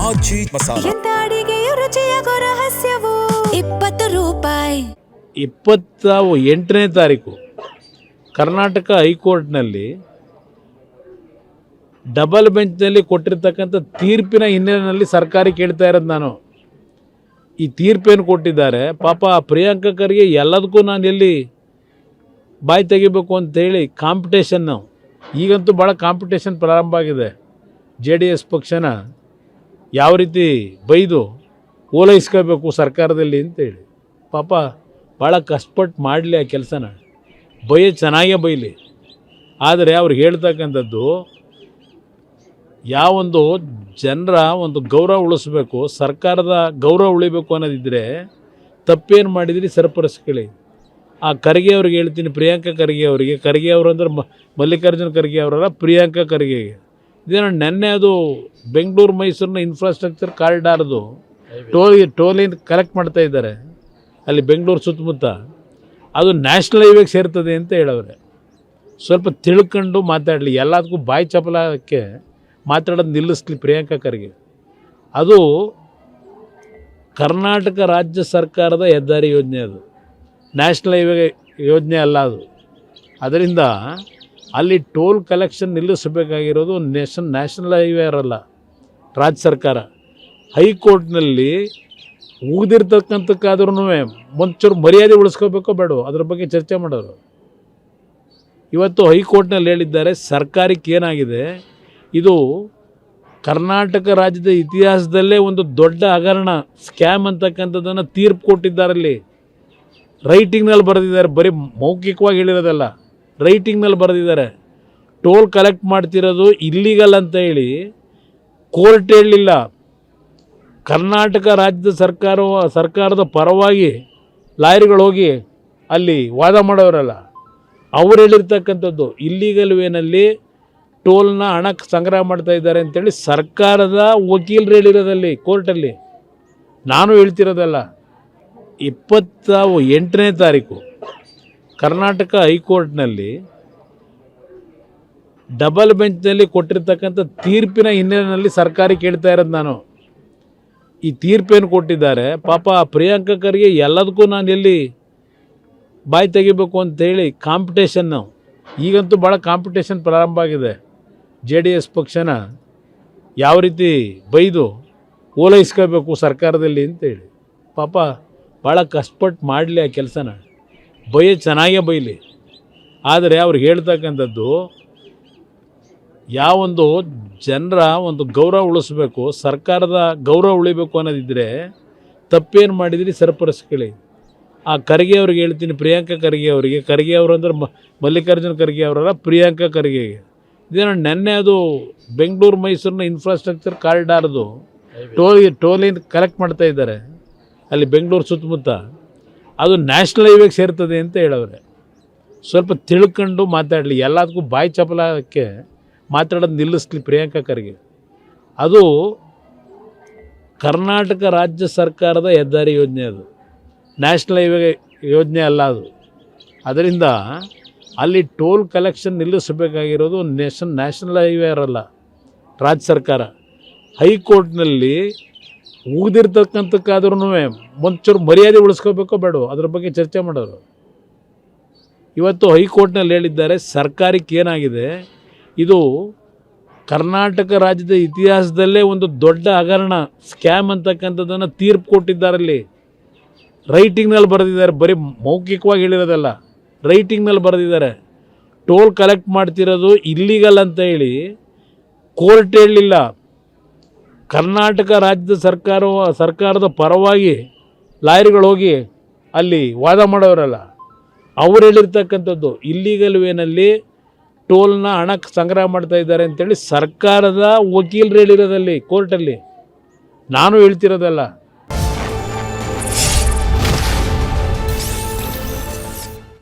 ಆಚಿ ಮಸಾಲ. ಎಂತ ಅಡಿಗೆಯ ರುಚಿಯಾಗೋ ರಹಸ್ಯವು 20 ರೂಪಾಯಿ. 28ನೇ ತಾರೀಕು ಕರ್ನಾಟಕ ಹೈಕೋರ್ಟ್ನಲ್ಲಿ ಡಬಲ್ ಬೆಂಚ್ನಲ್ಲಿ ಕೊಟ್ಟಿರ್ತಕ್ಕಂಥ ತೀರ್ಪಿನ ಹಿನ್ನೆಲೆಯಲ್ಲಿ ಸರ್ಕಾರ ಕೇಳ್ತಾ ಇರೋದು ನಾನು. ಈ ತೀರ್ಪೇನು ಕೊಟ್ಟಿದ್ದಾರೆ ಪಾಪ ಪ್ರಿಯಾಂಕಾ ಖರ್ಗೆ ಎಲ್ಲದಕ್ಕೂ ನಾನು ಎಲ್ಲಿ ಬಾಯಿ ತೆಗಿಬೇಕು ಅಂತೇಳಿ ಕಾಂಪಿಟೇಷನ್ನು ಈಗಂತೂ ಭಾಳ ಕಾಂಪಿಟೇಷನ್ ಪ್ರಾರಂಭ ಆಗಿದೆ. JDS ಪಕ್ಷನ ಯಾವ ರೀತಿ ಬೈದು ಓಲೈಸ್ಕೋಬೇಕು ಸರ್ಕಾರದಲ್ಲಿ ಅಂತೇಳಿ ಪಾಪ ಭಾಳ ಕಷ್ಟಪಟ್ಟು ಮಾಡಲಿ ಆ ಕೆಲಸನ, ಚೆನ್ನಾಗೇ ಬೈಲಿ. ಆದರೆ ಅವ್ರು ಹೇಳ್ತಕ್ಕಂಥದ್ದು ಯಾವೊಂದು ಜನರ ಒಂದು ಗೌರವ ಉಳಿಸ್ಬೇಕು, ಸರ್ಕಾರದ ಗೌರವ ಉಳಿಬೇಕು ಅನ್ನೋದಿದ್ದರೆ ತಪ್ಪೇನು ಮಾಡಿದ್ರಿ ಸರಿಪಡಿಸ್ಕೊಳ್ಳಿ. ಆ ಖರ್ಗೆ ಅವ್ರಿಗೆ ಹೇಳ್ತೀನಿ, ಪ್ರಿಯಾಂಕಾ ಖರ್ಗೆ ಅವರಿಗೆ, ಖರ್ಗೆ ಅವರು ಅಂದ್ರೆ ಮಲ್ಲಿಕಾರ್ಜುನ ಖರ್ಗೆ ಅವರಲ್ಲ, ಪ್ರಿಯಾಂಕಾ ಖರ್ಗೆಗೆ ಇದೇನೋ ನೆನ್ನೆ ಅದು ಬೆಂಗಳೂರು ಮೈಸೂರಿನ ಇನ್ಫ್ರಾಸ್ಟ್ರಕ್ಚರ್ ಕಾರಿಡಾರ್ದು ಟೋಲಿನ ಕಲೆಕ್ಟ್ ಮಾಡ್ತಾ ಇದ್ದಾರೆ ಅಲ್ಲಿ ಬೆಂಗಳೂರು ಸುತ್ತಮುತ್ತ, ಅದು ನ್ಯಾಷನಲ್ ಹೈವೇಗೆ ಸೇರ್ತದೆ ಅಂತ ಹೇಳವ್ರೆ. ಸ್ವಲ್ಪ ತಿಳ್ಕೊಂಡು ಮಾತಾಡಲಿ, ಎಲ್ಲದಕ್ಕೂ ಬಾಯಿ ಚಪಲಕ್ಕೆ ಮಾತಾಡೋದು ನಿಲ್ಲಿಸ್ಲಿ ಪ್ರಿಯಾಂಕಾ ಖರ್ಗೆ. ಅದು ಕರ್ನಾಟಕ ರಾಜ್ಯ ಸರ್ಕಾರದ ಹೆದ್ದಾರಿ ಯೋಜನೆ, ಅದು ನ್ಯಾಷನಲ್ ಹೈವೇ ಯೋಜನೆ ಅಲ್ಲ ಅದು. ಅದರಿಂದ ಅಲ್ಲಿ ಟೋಲ್ ಕಲೆಕ್ಷನ್ ನಿಲ್ಲಿಸಬೇಕಾಗಿರೋದು ನ್ಯಾಷನಲ್ ಹೈವೇ ಇರಲ್ಲ, ರಾಜ್ಯ ಸರ್ಕಾರ. ಹೈಕೋರ್ಟ್ನಲ್ಲಿ ಉಗಿದಿರ್ತಕ್ಕಂಥಕ್ಕಾದ್ರೂ ಒಂಚೂರು ಮರ್ಯಾದೆ ಉಳಿಸ್ಕೋಬೇಕೋ ಬೇಡೋ ಅದ್ರ ಬಗ್ಗೆ ಚರ್ಚೆ ಮಾಡೋರು. ಇವತ್ತು ಹೈಕೋರ್ಟ್ನಲ್ಲಿ ಹೇಳಿದ್ದಾರೆ ಸರ್ಕಾರಕ್ಕೆ ಏನಾಗಿದೆ, ಇದು ಕರ್ನಾಟಕ ರಾಜ್ಯದ ಇತಿಹಾಸದಲ್ಲೇ ಒಂದು ದೊಡ್ಡ ಹಗರಣ ಸ್ಕ್ಯಾಮ್ ಅಂತಕ್ಕಂಥದ್ದನ್ನು ತೀರ್ಪು ಕೊಟ್ಟಿದ್ದಾರಲ್ಲಿ. ರೈಟಿಂಗ್ನಲ್ಲಿ ಬರೆದಿದ್ದಾರೆ, ಬರೀ ಮೌಖಿಕವಾಗಿ ಹೇಳಿರೋದಲ್ಲ, ರೈಟಿಂಗ್ನಲ್ಲಿ ಬರೆದಿದ್ದಾರೆ. ಟೋಲ್ ಕಲೆಕ್ಟ್ ಮಾಡ್ತಿರೋದು ಇಲ್ಲಿಗಲ್ ಅಂತ ಹೇಳಿ ಕೋರ್ಟ್ ಹೇಳಲಿಲ್ಲ, ಕರ್ನಾಟಕ ರಾಜ್ಯದ ಸರ್ಕಾರದ ಪರವಾಗಿ ಲಾಯರ್ಗಳು ಹೋಗಿ ಅಲ್ಲಿ ವಾದ ಮಾಡೋರಲ್ಲ, ಅವ್ರು ಹೇಳಿರ್ತಕ್ಕಂಥದ್ದು ಇಲ್ಲಿಗಲ್ ವೇನಲ್ಲಿ ಟೋಲ್ನ ಹಣ ಸಂಗ್ರಹ ಮಾಡ್ತಾ ಇದ್ದಾರೆ ಅಂತೇಳಿ ಸರ್ಕಾರದ ವಕೀಲರು ಹೇಳಿರೋದಲ್ಲಿ ಕೋರ್ಟಲ್ಲಿ. ನಾನು ಹೇಳ್ತಿರೋದಲ್ಲ. 28ನೇ ತಾರೀಕು ಕರ್ನಾಟಕ ಹೈಕೋರ್ಟ್ನಲ್ಲಿ ಡಬಲ್ ಬೆಂಚ್ನಲ್ಲಿ ಕೊಟ್ಟಿರ್ತಕ್ಕಂಥ ತೀರ್ಪಿನ ಹಿನ್ನೆಲೆಯಲ್ಲಿ ಸರ್ಕಾರ ಕೇಳ್ತಾ ಇರೋದು ನಾನು. ಈ ತೀರ್ಪೇನು ಕೊಟ್ಟಿದ್ದಾರೆ ಪಾಪ ಪ್ರಿಯಾಂಕಾ ಖರ್ಗೆ ಎಲ್ಲದಕ್ಕೂ ನಾನು ಎಲ್ಲಿ ಬಾಯಿ ತೆಗಿಬೇಕು ಅಂತೇಳಿ ಕಾಂಪಿಟೇಷನ್ನು ಈಗಂತೂ ಭಾಳ ಕಾಂಪಿಟೇಷನ್ ಪ್ರಾರಂಭ ಆಗಿದೆ. JDS ಪಕ್ಷನ ಯಾವ ರೀತಿ ಬೈದು ಓಲೈಸ್ಕೋಬೇಕು ಸರ್ಕಾರದಲ್ಲಿ ಅಂತೇಳಿ ಪಾಪ ಭಾಳ ಕಷ್ಟಪಟ್ಟು ಮಾಡಲಿ ಆ ಕೆಲಸನ, ಚೆನ್ನಾಗೇ ಬೈಲಿ. ಆದರೆ ಅವ್ರಿಗೆ ಹೇಳ್ತಕ್ಕಂಥದ್ದು ಯಾವೊಂದು ಜನರ ಒಂದು ಗೌರವ ಉಳಿಸ್ಬೇಕು, ಸರ್ಕಾರದ ಗೌರವ ಉಳಿಬೇಕು ಅನ್ನೋದಿದ್ದರೆ ತಪ್ಪೇನು ಮಾಡಿದ್ರಿ ಸರಿಪಡಿಸ್ಕೊಳ್ಳಿ. ಆ ಖರ್ಗೆ ಅವ್ರಿಗೆ ಹೇಳ್ತೀನಿ, ಪ್ರಿಯಾಂಕಾ ಖರ್ಗೆ ಅವರಿಗೆ, ಖರ್ಗೆ ಅವರು ಅಂದ್ರೆ ಮಲ್ಲಿಕಾರ್ಜುನ ಖರ್ಗೆ ಅವರಲ್ಲ, ಪ್ರಿಯಾಂಕಾ ಖರ್ಗೆಗೆ ಇದೇನೋ ನೆನ್ನೆ ಅದು ಬೆಂಗಳೂರು ಮೈಸೂರಿನ ಇನ್ಫ್ರಾಸ್ಟ್ರಕ್ಚರ್ ಕಾರಿಡಾರ್ದು ಟೋಲಿನ ಕಲೆಕ್ಟ್ ಮಾಡ್ತಾ ಇದ್ದಾರೆ ಅಲ್ಲಿ ಬೆಂಗಳೂರು ಸುತ್ತಮುತ್ತ, ಅದು ನ್ಯಾಷನಲ್ ಹೈವೇಗೆ ಸೇರ್ತದೆ ಅಂತ ಹೇಳವ್ರೆ. ಸ್ವಲ್ಪ ತಿಳ್ಕೊಂಡು ಮಾತಾಡಲಿ, ಎಲ್ಲದಕ್ಕೂ ಬಾಯಿ ಚಪಲಕ್ಕೆ ಮಾತಾಡೋದು ನಿಲ್ಲಿಸ್ಲಿ ಪ್ರಿಯಾಂಕಾ ಖರ್ಗೆ. ಅದು ಕರ್ನಾಟಕ ರಾಜ್ಯ ಸರ್ಕಾರದ ಹೆದ್ದಾರಿ ಯೋಜನೆ, ಅದು ನ್ಯಾಷನಲ್ ಹೈವೇ ಯೋಜನೆ ಅಲ್ಲ ಅದು. ಅದರಿಂದ ಅಲ್ಲಿ ಟೋಲ್ ಕಲೆಕ್ಷನ್ ನಿಲ್ಲಿಸಬೇಕಾಗಿರೋದು ನ್ಯಾಷನಲ್ ಹೈವೇ ಇರಲ್ಲ, ರಾಜ್ಯ ಸರ್ಕಾರ. ಹೈಕೋರ್ಟ್ನಲ್ಲಿ ಉಗಿದಿರ್ತಕ್ಕಂಥಕ್ಕಾದ್ರೂ ಒಂಚೂರು ಮರ್ಯಾದೆ ಉಳಿಸ್ಕೋಬೇಕೋ ಬೇಡೋ ಅದ್ರ ಬಗ್ಗೆ ಚರ್ಚೆ ಮಾಡೋರು. ಇವತ್ತು ಹೈಕೋರ್ಟ್ನಲ್ಲಿ ಹೇಳಿದ್ದಾರೆ ಸರ್ಕಾರಕ್ಕೆ ಏನಾಗಿದೆ, ಇದು ಕರ್ನಾಟಕ ರಾಜ್ಯದ ಇತಿಹಾಸದಲ್ಲೇ ಒಂದು ದೊಡ್ಡ ಹಗರಣ ಸ್ಕ್ಯಾಮ್ ಅಂತಕ್ಕಂಥದ್ದನ್ನು ತೀರ್ಪು ಕೊಟ್ಟಿದ್ದಾರಲ್ಲಿ. ರೈಟಿಂಗ್ನಲ್ಲಿ ಬರೆದಿದ್ದಾರೆ, ಬರೀ ಮೌಖಿಕವಾಗಿ ಹೇಳಿರೋದಲ್ಲ, ರೈಟಿಂಗ್ನಲ್ಲಿ ಬರೆದಿದ್ದಾರೆ. ಟೋಲ್ ಕಲೆಕ್ಟ್ ಮಾಡ್ತಿರೋದು ಇಲ್ಲಿಗಲ್ ಅಂತ ಹೇಳಿ ಕೋರ್ಟ್ ಹೇಳಲಿಲ್ಲ, ಕರ್ನಾಟಕ ರಾಜ್ಯದ ಸರ್ಕಾರದ ಪರವಾಗಿ ಲಾಯರ್ಗಳು ಹೋಗಿ ಅಲ್ಲಿ ವಾದ ಮಾಡೋರಲ್ಲ, ಅವ್ರು ಹೇಳಿರ್ತಕ್ಕಂಥದ್ದು ಇಲ್ಲಿಗಲ್ ವೇನಲ್ಲಿ ಟೋಲ್ನ ಹಣ ಸಂಗ್ರಹ ಮಾಡ್ತಾ ಇದ್ದಾರೆ ಅಂತೇಳಿ ಸರ್ಕಾರದ ವಕೀಲರು ಹೇಳಿರೋದಲ್ಲಿ ಕೋರ್ಟಲ್ಲಿ. ನಾನು ಹೇಳ್ತಿರೋದಲ್ಲ.